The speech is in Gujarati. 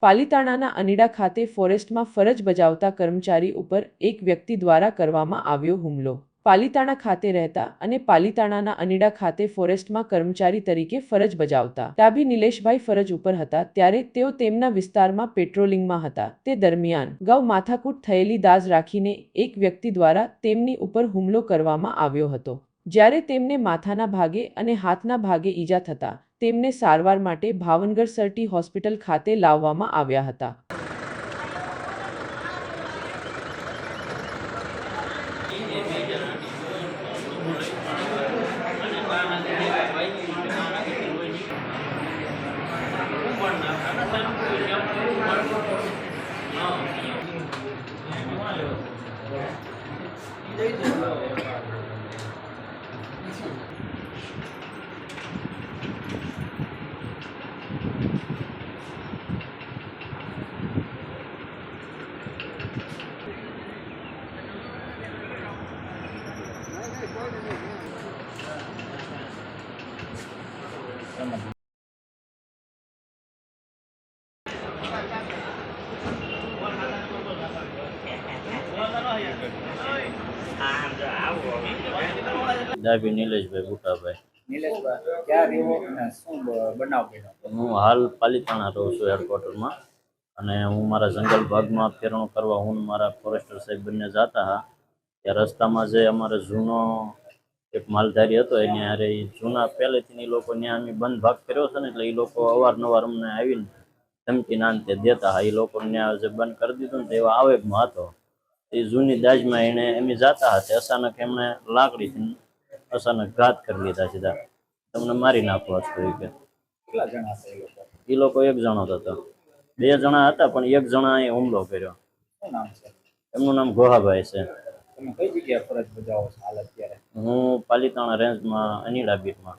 પાલિતાણાના અનીડા ખાતે ફોરેસ્ટમાં ફરજ બજાવતા કર્મચારી ઉપર એક વ્યક્તિ દ્વારા કરવામાં આવ્યો હુમલો। પાલિતાણા ખાતે રહેતા અને પાલિતાણાના અનીડા ખાતે ફોરેસ્ટમાં કર્મચારી તરીકે ફરજ બજાવતા ડાભી નિલેશભાઈ ફરજ ઉપર હતા ત્યારે તેઓ તેમના વિસ્તારમાં પેટ્રોલિંગમાં હતા। તે દરમિયાન ગૌ માથાકૂટ થયેલી દાઝ રાખીને એક વ્યક્તિ દ્વારા તેમની ઉપર હુમલો કરવામાં આવ્યો હતો, જ્યારે તેમને માથાના ભાગે અને હાથના ભાગે ઈજા થતા તેમને સારવાર માટે ભાવનગર સરટી હોસ્પિટલ ખાતે લાવવામાં આવ્યા હતા। ડાભી નિલેશભાઈ બુટાભાઈ। નિલેશભાઈ ક્યાં રહ્યો અને શું બનાવ બન્યો? હું હાલ પાલિતાણા રહું છું હેડક્વાર્ટરમાં, અને હું મારા જંગલ ભાગમાં ફેરણું કરવા હું મારા ફોરેસ્ટર સાહેબ બંને જતા હતા ત્યાં રસ્તામાં જે અમારે જૂનો એક માલધારી હતો એને હારે જૂના પહેલેથી એ લોકો ત્યાં અમે બંધ ભાગ કર્યો છે ને, એટલે એ લોકો અવારનવાર અમને આવીને ધમકી નાનતે દેતા હા। એ લોકો ત્યાં જે બંધ કરી દીધું ને તેવા આવેગમાં હતો। એ જૂની દાજમાં એને એમ જતા હતા, અચાનક એમણે લાકડીથી અચાનક ઘાત કરી લીધા સીધા, તમને મારી નાખવા તરીકે। કેટલા જણા હતા એ લોકો? એ લોકો એક જણો હતો, બે જણા હતા પણ એક જણાએ હુમલો કર્યો। શું નામ છે એમનું નામ ગોહાભાઈ છે। તમે કઈ જગ્યાએ ફરજ બજાવો છો હાલ અત્યારે? હું પાલિતાણા રેન્જમાં અનીડા બીટમાં।